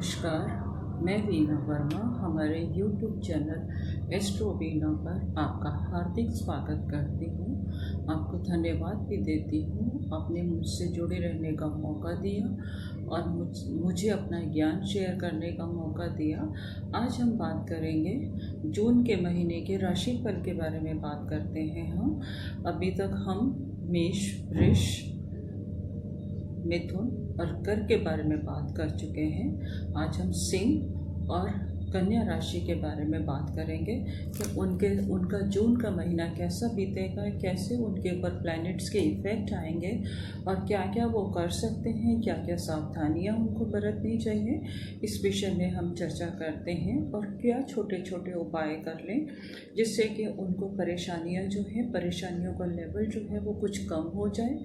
नमस्कार, मैं वीना वर्मा हमारे YouTube चैनल एस्ट्रो वीना पर आपका हार्दिक स्वागत करती हूँ। आपको धन्यवाद भी देती हूँ, आपने मुझसे जुड़े रहने का मौका दिया और मुझे अपना ज्ञान शेयर करने का मौका दिया। आज हम बात करेंगे जून के महीने के राशिफल के बारे में बात करते हैं। हम अभी तक हम मेष, वृष, मिथुन और कर्क के बारे में बात कर चुके हैं। आज हम सिंह और कन्या राशि के बारे में बात करेंगे कि उनका जून का महीना कैसा बीतेगा, कैसे उनके ऊपर प्लैनेट्स के इफ़ेक्ट आएंगे और क्या क्या वो कर सकते हैं, क्या क्या सावधानियां उनको बरतनी चाहिए, इस विषय में हम चर्चा करते हैं। और क्या छोटे छोटे उपाय कर लें जिससे कि उनको परेशानियों का लेवल जो है वो कुछ कम हो जाए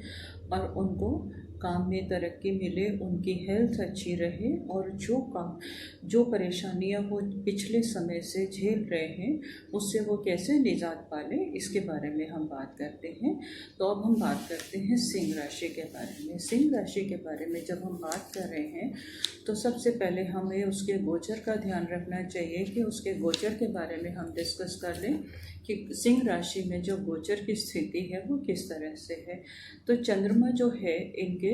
और उनको काम में तरक्की मिले, उनकी हेल्थ अच्छी रहे और जो परेशानियां वो पिछले समय से झेल रहे हैं उससे वो कैसे निजात पाले, इसके बारे में हम बात करते हैं। तो अब हम बात करते हैं सिंह राशि के बारे में। सिंह राशि के बारे में जब हम बात कर रहे हैं तो सबसे पहले हमें उसके गोचर का ध्यान रखना चाहिए कि उसके गोचर के बारे में हम डिस्कस कर लें कि सिंह राशि में जो गोचर की स्थिति है वो किस तरह से है। तो चंद्रमा जो है इनके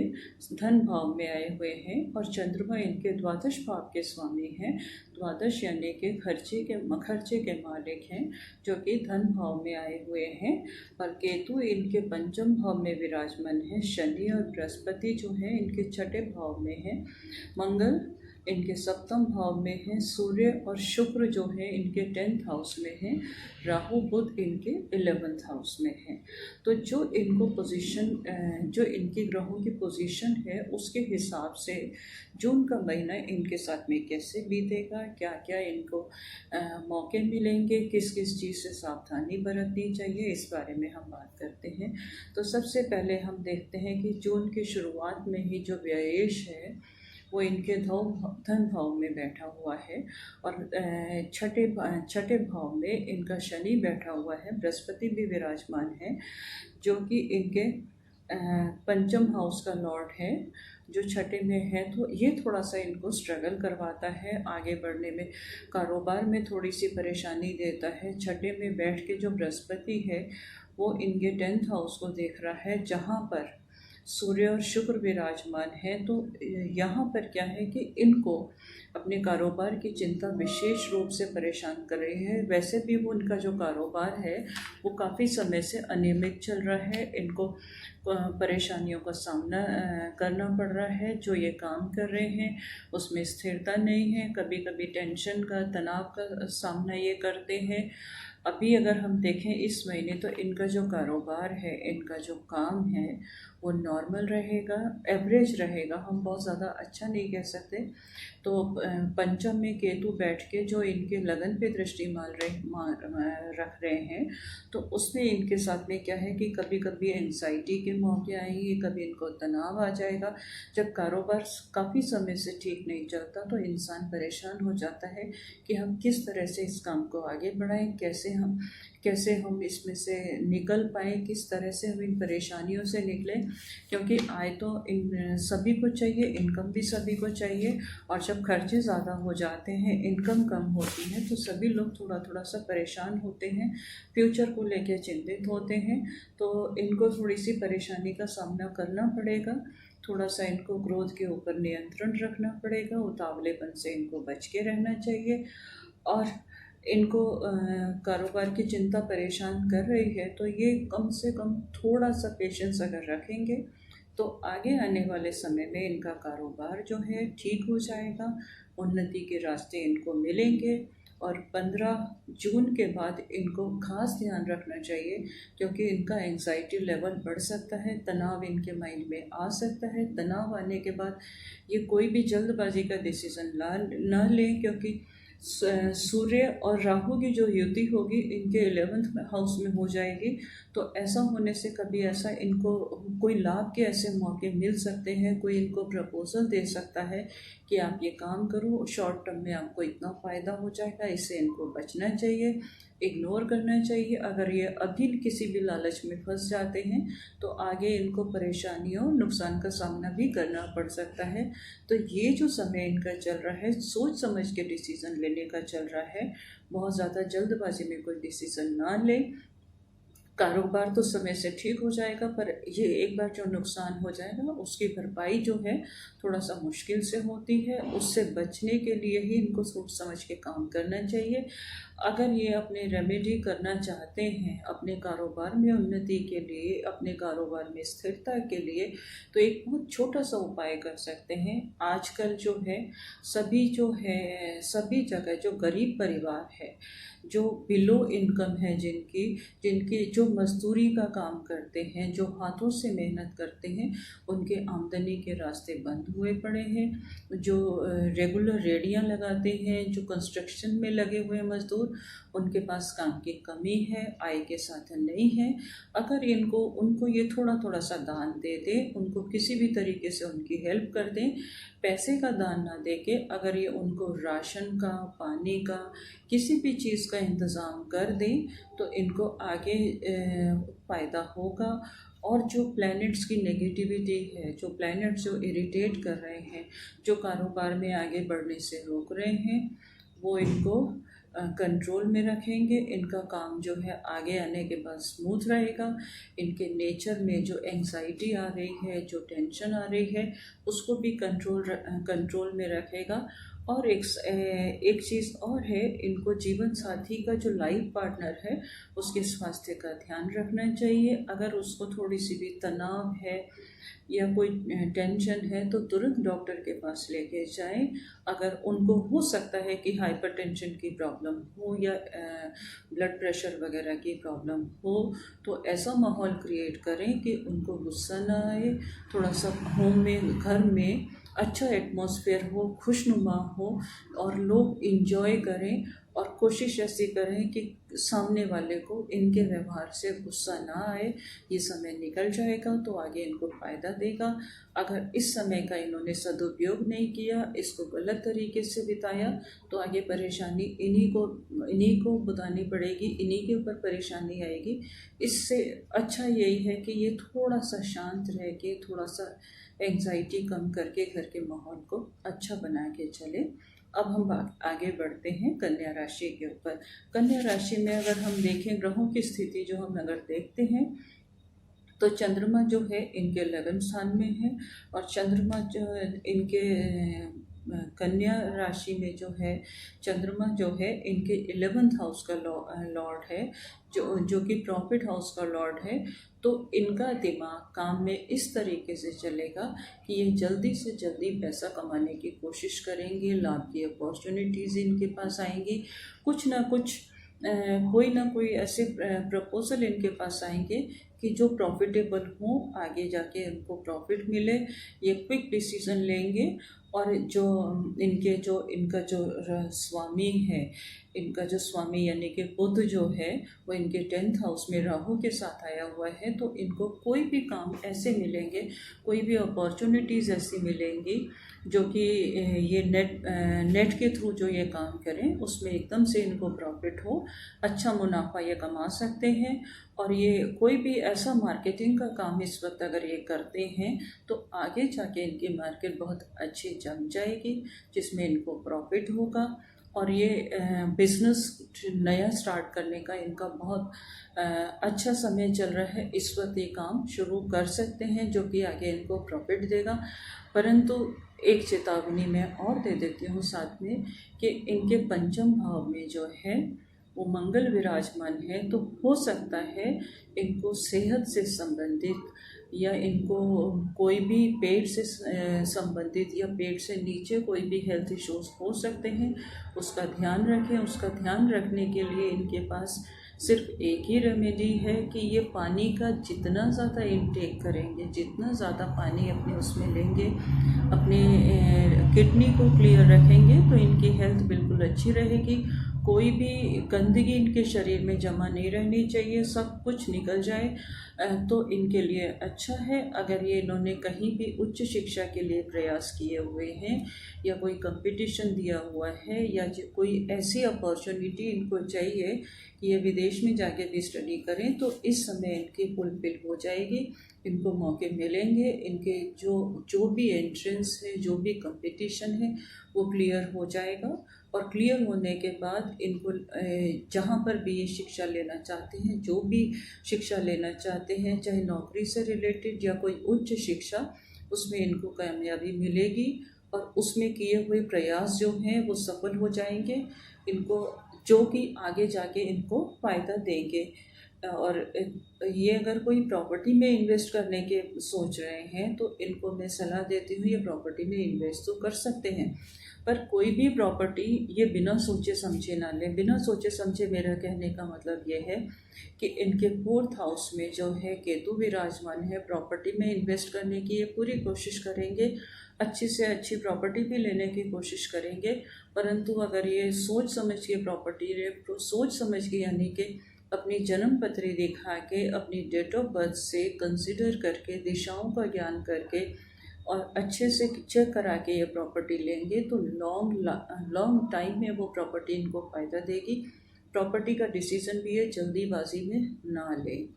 धन भाव में आए हुए हैं और चंद्रमा इनके द्वादश भाव के स्वामी हैं। द्वादश यानी कि खर्चे के मालिक हैं जो कि धन भाव में आए हुए हैं। और केतु इनके पंचम भाव में विराजमान है। शनि और बृहस्पति जो है इनके छठे भाव में है। मंगल इनके सप्तम भाव में है। सूर्य और शुक्र जो है इनके 10th हाउस में है। राहु बुध इनके 11th हाउस में है। तो जो इनकी ग्रहों की पोजीशन है उसके हिसाब से जून का महीना इनके साथ में कैसे बीतेगा, क्या क्या इनको मौके मिलेंगे, किस किस चीज़ से सावधानी बरतनी चाहिए, इस बारे में हम बात करते हैं। तो सबसे पहले हम देखते हैं कि जून की शुरुआत में ही जो व्ययेश है वो इनके धन भाव में बैठा हुआ है और छठे भाव में इनका शनि बैठा हुआ है। बृहस्पति भी विराजमान है जो कि इनके पंचम हाउस का लॉर्ड है जो छठे में है। तो ये थोड़ा सा इनको स्ट्रगल करवाता है आगे बढ़ने में, कारोबार में थोड़ी सी परेशानी देता है। छठे में बैठ के जो बृहस्पति है वो इनके 10th हाउस को देख रहा है जहाँ पर सूर्य और शुक्र विराजमान है। तो यहाँ पर क्या है कि इनको अपने कारोबार की चिंता विशेष रूप से परेशान कर रही है। वैसे भी वो उनका जो कारोबार है वो काफ़ी समय से अनियमित चल रहा है। इनको परेशानियों का सामना करना पड़ रहा है। जो ये काम कर रहे हैं उसमें स्थिरता नहीं है, कभी कभी टेंशन का, तनाव का सामना ये करते हैं। अभी अगर हम देखें इस महीने तो इनका जो कारोबार है, इनका जो काम है वो नॉर्मल रहेगा, एवरेज रहेगा, हम बहुत ज़्यादा अच्छा नहीं कह सकते। तो पंचम में केतु बैठ के जो इनके लगन पे दृष्टि रख रहे हैं तो उसमें इनके साथ में क्या है कि कभी कभी एंग्जाइटी के मौके आएंगे, कभी इनको तनाव आ जाएगा। जब कारोबार काफ़ी समय से ठीक नहीं चलता तो इंसान परेशान हो जाता है कि हम किस तरह से इस काम को आगे बढ़ाएं, कैसे हम इसमें से निकल पाएँ, किस तरह से हम इन परेशानियों से निकलें, क्योंकि आय तो इन सभी को चाहिए, इनकम भी सभी को चाहिए। और जब खर्चे ज़्यादा हो जाते हैं, इनकम कम होती है तो सभी लोग थोड़ा सा परेशान होते हैं, फ्यूचर को लेकर चिंतित होते हैं। तो इनको थोड़ी सी परेशानी का सामना करना पड़ेगा। थोड़ा सा इनको क्रोध के ऊपर नियंत्रण रखना पड़ेगा, उतावलेपन से इनको बच के रहना चाहिए। और इनको कारोबार की चिंता परेशान कर रही है तो ये कम से कम थोड़ा सा पेशेंस अगर रखेंगे तो आगे आने वाले समय में इनका कारोबार जो है ठीक हो जाएगा, उन्नति के रास्ते इनको मिलेंगे। और 15 जून के बाद इनको खास ध्यान रखना चाहिए क्योंकि इनका एंग्जाइटी लेवल बढ़ सकता है, तनाव इनके माइंड में आ सकता है। तनाव आने के बाद ये कोई भी जल्दबाजी का डिसीज़न ना लें क्योंकि सूर्य और राहु की जो युति होगी इनके 11th हाउस में हो जाएगी। तो ऐसा होने से कभी ऐसा इनको कोई लाभ के ऐसे मौके मिल सकते हैं, कोई इनको प्रपोजल दे सकता है कि आप ये काम करो, शॉर्ट टर्म में आपको इतना फ़ायदा हो जाएगा, इससे इनको बचना चाहिए, इग्नोर करना चाहिए। अगर ये अभी किसी भी लालच में फंस जाते हैं तो आगे इनको परेशानियों नुकसान का सामना भी करना पड़ सकता है। तो ये जो समय इनका चल रहा है, सोच समझ के डिसीज़न लेने का चल रहा है, बहुत ज़्यादा जल्दबाजी में कोई डिसीज़न ना लें। कारोबार तो समय से ठीक हो जाएगा, पर ये एक बार जो नुकसान हो जाएगा उसकी भरपाई जो है थोड़ा सा मुश्किल से होती है। उससे बचने के लिए ही इनको सोच समझ के काम करना चाहिए। अगर ये अपने रेमेडी करना चाहते हैं अपने कारोबार में उन्नति के लिए, अपने कारोबार में स्थिरता के लिए, तो एक बहुत छोटा सा उपाय कर सकते हैं। आजकल जो है सभी जगह जो गरीब परिवार है, जो बिलो इनकम है, जिनकी जो मजदूरी का काम करते हैं, जो हाथों से मेहनत करते हैं, उनके आमदनी के रास्ते बंद हुए पड़े हैं। जो रेगुलर रेडियां लगाते हैं, जो कंस्ट्रक्शन में लगे हुए मजदूर, उनके पास काम की कमी है, आय के साधन नहीं है। अगर उनको ये थोड़ा थोड़ा सा दान दे दें, उनको किसी भी तरीके से उनकी हेल्प कर दें, पैसे का दान ना दे के अगर ये उनको राशन का, पानी का, किसी भी चीज़ का इंतज़ाम कर दें तो इनको आगे फ़ायदा होगा। और जो प्लैनेट्स की नेगेटिविटी है, जो प्लैनेट्स जो इरिटेट कर रहे हैं, जो कारोबार में आगे बढ़ने से रोक रहे हैं, वो इनको कंट्रोल में रखेंगे। इनका काम जो है आगे आने के बाद स्मूथ रहेगा। इनके नेचर में जो एंग्जाइटी आ रही है, जो टेंशन आ रही है, उसको भी कंट्रोल में रखेगा। और एक चीज़ और है, इनको जीवन साथी का जो लाइफ पार्टनर है उसके स्वास्थ्य का ध्यान रखना चाहिए। अगर उसको थोड़ी सी भी तनाव है या कोई टेंशन है तो तुरंत डॉक्टर के पास लेके जाएं। अगर उनको हो सकता है कि हाइपरटेंशन की प्रॉब्लम हो या ब्लड प्रेशर वगैरह की प्रॉब्लम हो, तो ऐसा माहौल क्रिएट करें कि उनको गुस्सा ना आए, थोड़ा सा घर में अच्छा एटमॉस्फेयर हो, खुशनुमा हो और लोग इंजॉय करें। और कोशिश ऐसी करें कि सामने वाले को इनके व्यवहार से गुस्सा ना आए। ये समय निकल जाएगा तो आगे इनको फ़ायदा देगा। अगर इस समय का इन्होंने सदुपयोग नहीं किया, इसको गलत तरीके से बिताया, तो आगे परेशानी इन्हीं को बुतानी पड़ेगी, इन्हीं के ऊपर परेशानी आएगी। इससे अच्छा यही है कि ये थोड़ा सा शांत रह के, थोड़ा सा एंग्जाइटी कम करके घर के माहौल को अच्छा बना के चले। अब हम आगे बढ़ते हैं कन्या राशि के ऊपर। कन्या राशि में अगर हम देखें ग्रहों की स्थिति जो हम अगर देखते हैं तो चंद्रमा जो है इनके 11वें स्थान में है। और चंद्रमा जो इनके कन्या राशि में जो है, चंद्रमा जो है इनके 11th हाउस का लॉर्ड है, जो कि प्रॉफिट हाउस का लॉर्ड है। तो इनका दिमाग काम में इस तरीके से चलेगा कि ये जल्दी से जल्दी पैसा कमाने की कोशिश करेंगे, लाभ की अपॉर्चुनिटीज़ इनके पास आएंगी, कोई ना कोई ऐसे प्रपोजल इनके पास आएंगे कि जो प्रॉफिटेबल हो, आगे जाके उनको प्रॉफिट मिले। ये क्विक डिसीजन लेंगे। और इनका जो स्वामी है, इनका जो स्वामी यानी कि बुध जो है वो इनके 10th हाउस में राहु के साथ आया हुआ है। तो इनको कोई भी काम ऐसे मिलेंगे, कोई भी अपॉर्चुनिटीज़ ऐसी मिलेंगी जो कि ये नेट के थ्रू जो ये काम करें उसमें एकदम से इनको प्रॉफिट हो, अच्छा मुनाफा ये कमा सकते हैं। और ये कोई भी ऐसा मार्केटिंग का काम इस वक्त अगर ये करते हैं तो आगे जाके इनकी मार्केट बहुत अच्छी जम जाएगी, जिसमें इनको प्रॉफिट होगा। और ये बिज़नेस नया स्टार्ट करने का इनका बहुत अच्छा समय चल रहा है। इस वक्त ये काम शुरू कर सकते हैं जो कि आगे इनको प्रॉफिट देगा। परंतु एक चेतावनी मैं और दे देती हूँ साथ में कि इनके पंचम भाव में जो है वो मंगल विराजमान है। तो हो सकता है इनको सेहत से संबंधित या इनको कोई भी पेट से संबंधित या पेट से नीचे कोई भी हेल्थ इश्यूज हो सकते हैं, उसका ध्यान रखें। उसका ध्यान रखने के लिए इनके पास सिर्फ एक ही रेमेडी है कि ये पानी का जितना ज़्यादा इनटेक करेंगे, जितना ज़्यादा पानी अपने उसमें लेंगे, अपने किडनी को क्लियर रखेंगे, तो इनकी हेल्थ बिल्कुल अच्छी रहेगी। कोई भी गंदगी इनके शरीर में जमा नहीं रहनी चाहिए, सब कुछ निकल जाए तो इनके लिए अच्छा है। अगर ये इन्होंने कहीं भी उच्च शिक्षा के लिए प्रयास किए हुए हैं या कोई कंपटीशन दिया हुआ है या कोई ऐसी अपॉर्चुनिटी इनको चाहिए कि ये विदेश में जाके भी स्टडी करें, तो इस समय इनकी फुलफिल हो जाएगी, इनको मौके मिलेंगे। इनके जो भी एंट्रेंस है, जो भी कंपटीशन है, वो क्लियर हो जाएगा। और क्लियर होने के बाद इनको जहाँ पर भी ये शिक्षा लेना चाहते हैं, जो भी शिक्षा लेना चाहते हैं, चाहे नौकरी से रिलेटेड या कोई उच्च शिक्षा, उसमें इनको कामयाबी मिलेगी और उसमें किए हुए प्रयास जो हैं वो सफल हो जाएंगे, इनको जो कि आगे जाके इनको फ़ायदा देंगे। और ये अगर कोई प्रॉपर्टी में इन्वेस्ट करने के सोच रहे हैं तो इनको मैं सलाह देती हूँ ये प्रॉपर्टी में इन्वेस्ट तो कर सकते हैं, पर कोई भी प्रॉपर्टी ये बिना सोचे समझे ना लें। बिना सोचे समझे मेरा कहने का मतलब ये है कि इनके 4th हाउस में जो है केतु विराजमान है, प्रॉपर्टी में इन्वेस्ट करने की ये पूरी कोशिश करेंगे, अच्छी से अच्छी प्रॉपर्टी भी लेने की कोशिश करेंगे। परंतु अगर ये सोच समझ के प्रॉपर्टी सोच समझ के यानी कि अपनी जन्म पत्री दिखा के, अपनी डेट ऑफ बर्थ से कंसिडर करके, दिशाओं का ज्ञान करके और अच्छे से चेक करा के ये प्रॉपर्टी लेंगे तो लॉन्ग टाइम में वो प्रॉपर्टी इनको फ़ायदा देगी। प्रॉपर्टी का डिसीज़न भी ये जल्दीबाजी में ना लें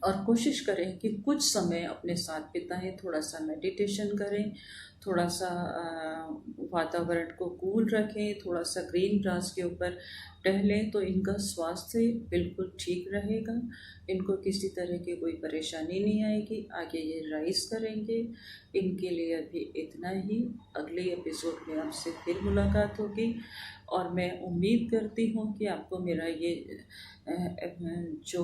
और कोशिश करें कि कुछ समय अपने साथ बिताएं, थोड़ा सा मेडिटेशन करें, थोड़ा सा वातावरण को कूल रखें, थोड़ा सा ग्रीन ग्रास के ऊपर टहलें तो इनका स्वास्थ्य बिल्कुल ठीक रहेगा। इनको किसी तरह की कोई परेशानी नहीं आएगी, आगे ये राइज करेंगे। इनके लिए अभी इतना ही, अगले एपिसोड में आपसे फिर मुलाकात होगी और मैं उम्मीद करती हूँ कि आपको मेरा ये जो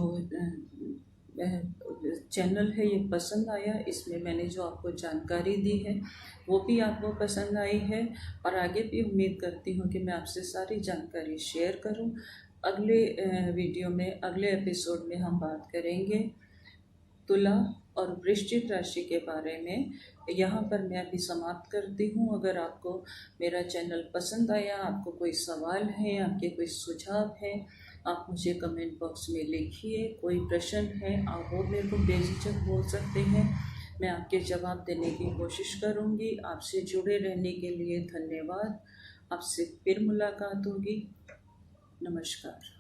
चैनल है ये पसंद आया। इसमें मैंने जो आपको जानकारी दी है वो भी आपको पसंद आई है और आगे भी उम्मीद करती हूँ कि मैं आपसे सारी जानकारी शेयर करूँ। अगले वीडियो में, अगले एपिसोड में हम बात करेंगे तुला और वृश्चिक राशि के बारे में। यहाँ पर मैं अभी समाप्त करती हूँ। अगर आपको मेरा चैनल पसंद आया, आपको कोई सवाल है, आपके कोई सुझाव है, आप मुझे कमेंट बॉक्स में लिखिए। कोई प्रश्न है आप वो मेरे को बेझिझक बोल सकते हैं, मैं आपके जवाब देने की कोशिश करूँगी। आपसे जुड़े रहने के लिए धन्यवाद। आपसे फिर मुलाकात होगी। नमस्कार।